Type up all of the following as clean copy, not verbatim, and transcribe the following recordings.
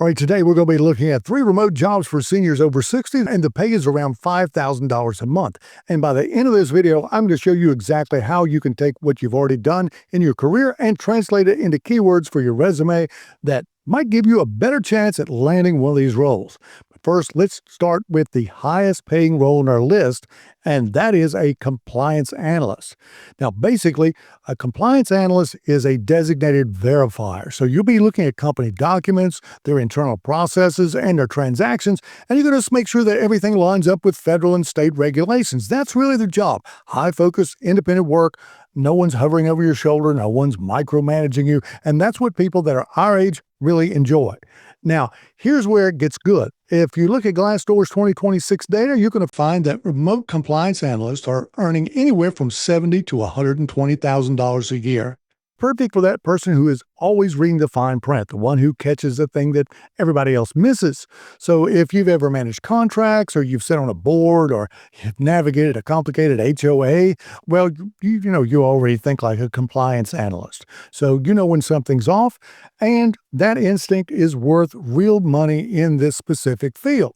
All right, today we're going to be looking at 3 remote jobs for seniors over 60, and the pay is around $5,000 a month. And by the end of this video, I'm going to show you exactly how you can take what you've already done in your career and translate it into keywords for your resume that might give you a better chance at landing one of these roles. But first, let's start with the highest paying role on our list, and that is a compliance analyst. Now, basically, a compliance analyst is a designated verifier. So you'll be looking at company documents, their internal processes, and their transactions, and you're going to make sure that everything lines up with federal and state regulations. That's really the job. High focus, independent work. No one's hovering over your shoulder. No one's micromanaging you. And that's what people that are our age really enjoy. Now, here's where it gets good. If you look at Glassdoor's 2026 data, you're going to find that remote compliance analysts are earning anywhere from $70,000 to $120,000 a year. Perfect for that person who is always reading the fine print, the one who catches the thing that everybody else misses. So if you've ever managed contracts, or you've sat on a board, or you've navigated a complicated HOA, well, you already think like a compliance analyst. So you know when something's off, and that instinct is worth real money in this specific field.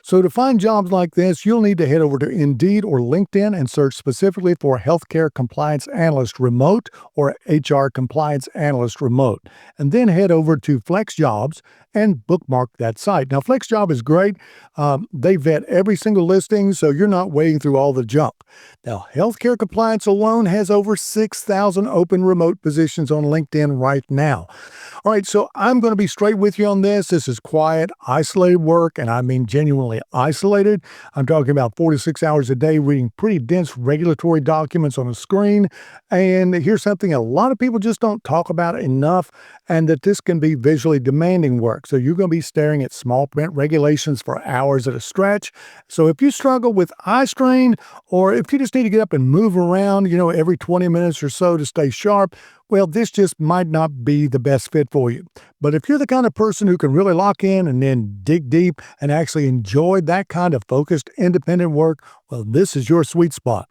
So to find jobs like this, you'll need to head over to Indeed or LinkedIn and search specifically for Healthcare Compliance Analyst Remote or HR Compliance Analyst Remote, and then head over to Flex Jobs and bookmark that site. Now, FlexJob is great. They vet every single listing, so you're not wading through all the junk. Now, healthcare compliance alone has over 6,000 open remote positions on LinkedIn right now. All right, so I'm going to be straight with you on this. This is quiet, isolated work, and I mean genuinely isolated. I'm talking about 4 to 6 hours a day reading pretty dense regulatory documents on a screen. And here's something a lot of people just don't talk about enough, and that this can be visually demanding work. So you're going to be staring at small print regulations for hours at a stretch. So if you struggle with eye strain, or if you just need to get up and move around, every 20 minutes or so to stay sharp, well, this just might not be the best fit for you. But if you're the kind of person who can really lock in and then dig deep and actually enjoy that kind of focused, independent work, well, this is your sweet spot.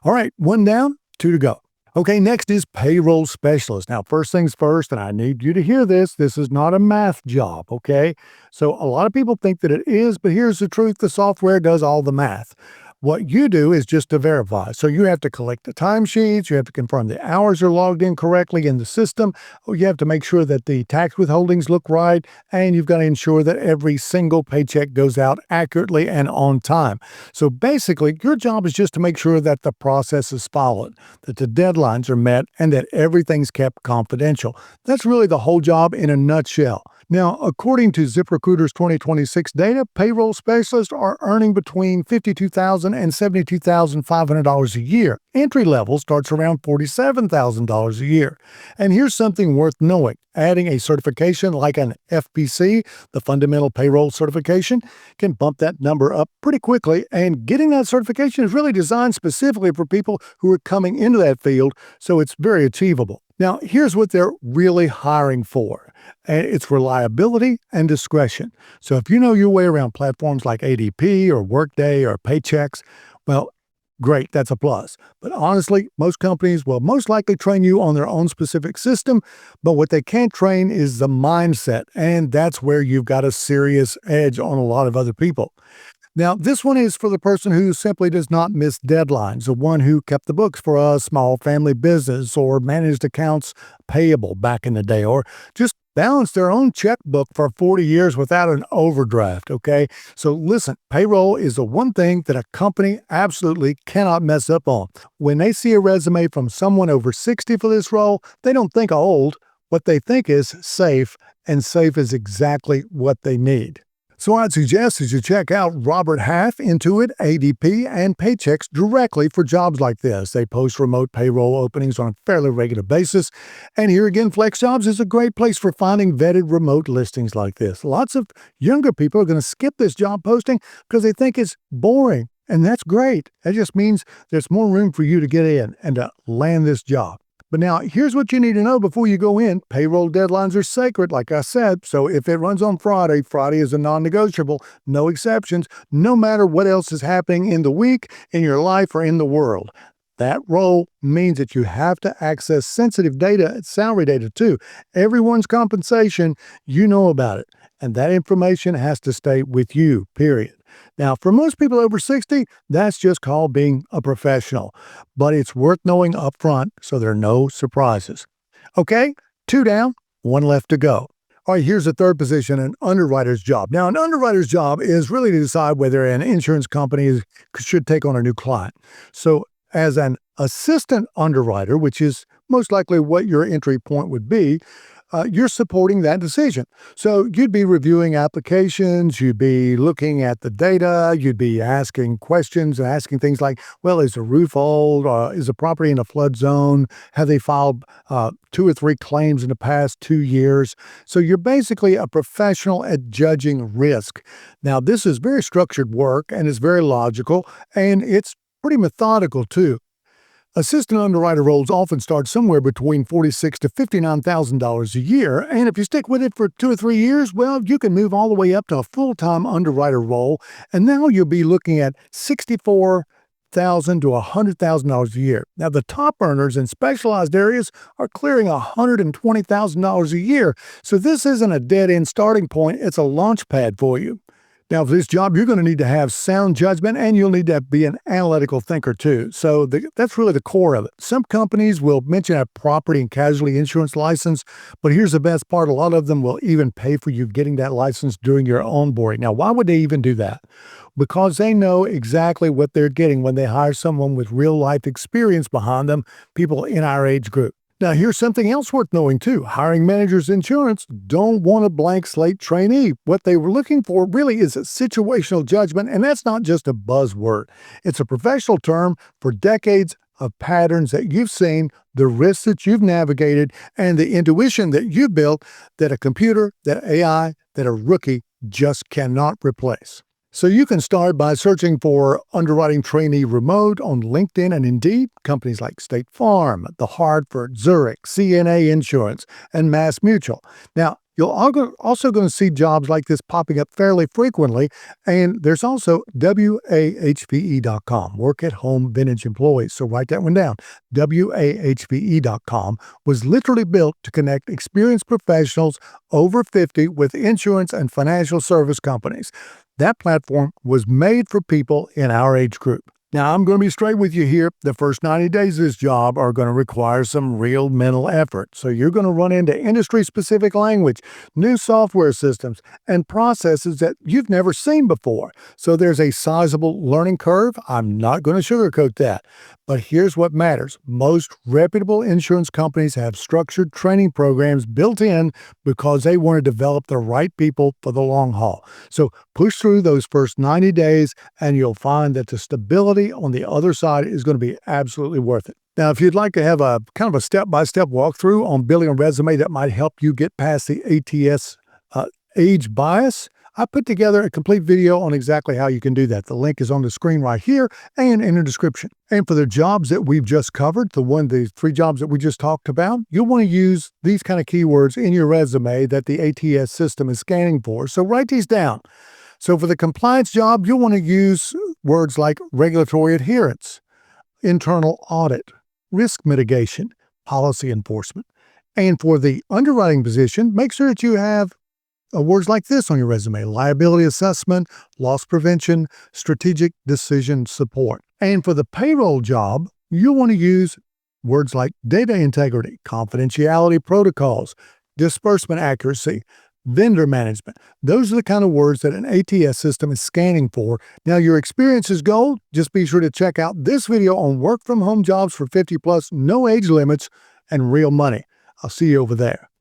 All right, 1 down, 2 to go. Okay, next is payroll specialist. Now, first things first, and I need you to hear this, this is not a math job, okay? So a lot of people think that it is, but here's the truth, the software does all the math. What you do is just to verify. So you have to collect the timesheets, you have to confirm the hours are logged in correctly in the system, you have to make sure that the tax withholdings look right, and you've got to ensure that every single paycheck goes out accurately and on time. So basically, your job is just to make sure that the process is followed, that the deadlines are met, and that everything's kept confidential. That's really the whole job in a nutshell. Now, according to ZipRecruiter's 2026 data, payroll specialists are earning between $52,000 and $72,500 a year. Entry level starts around $47,000 a year. And here's something worth knowing. Adding a certification like an FPC, the Fundamental Payroll Certification, can bump that number up pretty quickly, and getting that certification is really designed specifically for people who are coming into that field, so it's very achievable. Now, here's what they're really hiring for. It's reliability and discretion. So if you know your way around platforms like ADP or Workday or Paychex, well, great, that's a plus. But honestly, most companies will most likely train you on their own specific system, but what they can't train is the mindset, and that's where you've got a serious edge on a lot of other people. Now, this one is for the person who simply does not miss deadlines, the one who kept the books for a small family business or managed accounts payable back in the day, or just balanced their own checkbook for 40 years without an overdraft, okay? So listen, payroll is the one thing that a company absolutely cannot mess up on. When they see a resume from someone over 60 for this role, they don't think old. What they think is safe, and safe is exactly what they need. So I'd suggest that you check out Robert Half, Intuit, ADP, and Paychex directly for jobs like this. They post remote payroll openings on a fairly regular basis. And here again, FlexJobs is a great place for finding vetted remote listings like this. Lots of younger people are going to skip this job posting because they think it's boring. And that's great. That just means there's more room for you to get in and to land this job. But now, here's what you need to know before you go in. Payroll deadlines are sacred, like I said, so if it runs on Friday, Friday is a non-negotiable, no exceptions, no matter what else is happening in the week, in your life, or in the world. That role means that you have to access sensitive data, salary data too. Everyone's compensation, you know about it. and that information has to stay with you, period. Now, for most people over 60, that's just called being a professional, but it's worth knowing up front so there are no surprises. Okay, 2 down, 1 left to go. All right, here's the third position, an underwriter's job. Now, an underwriter's job is really to decide whether an insurance company should take on a new client. So, as an assistant underwriter, which is most likely what your entry point would be, you're supporting that decision. So you'd be reviewing applications, you'd be looking at the data, you'd be asking questions and asking things like, well, is the roof old? Is the property in a flood zone? Have they filed 2 or 3 claims in the past 2 years? So you're basically a professional at judging risk. Now, this is very structured work and it's very logical and it's pretty methodical too. Assistant underwriter roles often start somewhere between $46,000 to $59,000 a year, and if you stick with it for 2 or 3 years, well, you can move all the way up to a full-time underwriter role, and now you'll be looking at $64,000 to $100,000 a year. Now, the top earners in specialized areas are clearing $120,000 a year, so this isn't a dead-end starting point, it's a launch pad for you. Now, for this job, you're going to need to have sound judgment and you'll need to be an analytical thinker too. So that's really the core of it. Some companies will mention a property and casualty insurance license, but here's the best part. A lot of them will even pay for you getting that license during your onboarding. Now, why would they even do that? Because they know exactly what they're getting when they hire someone with real life experience behind them, people in our age group. Now, here's something else worth knowing, too. Hiring managers insurance don't want a blank slate trainee. What they were looking for really is a situational judgment, and that's not just a buzzword. It's a professional term for decades of patterns that you've seen, the risks that you've navigated, and the intuition that you've built that a computer, that AI, that a rookie just cannot replace. So you can start by searching for underwriting trainee remote on LinkedIn and Indeed. Companies like State Farm, The Hartford, Zurich, CNA Insurance, and Mass Mutual. Now, you're also going to see jobs like this popping up fairly frequently, and there's also WAHPE.com, Work at Home Vintage Employees. So write that one down. WAHPE.com was literally built to connect experienced professionals over 50 with insurance and financial service companies. That platform was made for people in our age group. Now, I'm going to be straight with you here. The first 90 days of this job are going to require some real mental effort. So you're going to run into industry-specific language, new software systems, and processes that you've never seen before. So there's a sizable learning curve. I'm not going to sugarcoat that. But here's what matters. Most reputable insurance companies have structured training programs built in because they want to develop the right people for the long haul. So push through those first 90 days and you'll find that the stability on the other side is going to be absolutely worth it. Now, if you'd like to have a kind of a step-by-step walkthrough on building a resume that might help you get past the ATS age bias, I put together a complete video on exactly how you can do that. The link is on the screen right here and in the description. And for the jobs that we've just covered, the 3 jobs that we just talked about, you'll want to use these kind of keywords in your resume that the ATS system is scanning for. So write these down. So for the compliance job, you'll want to use words like regulatory adherence, internal audit, risk mitigation, policy enforcement. And for the underwriting position, make sure that you have words like this on your resume: liability assessment, loss prevention, strategic decision support. And for the payroll job, you'll want to use words like data integrity, confidentiality protocols, disbursement accuracy, vendor management. Those are the kind of words that an ATS system is scanning for. Now, your experience is gold. Just be sure to check out this video on work from home jobs for 50 plus, no age limits, and real money. I'll see you over there.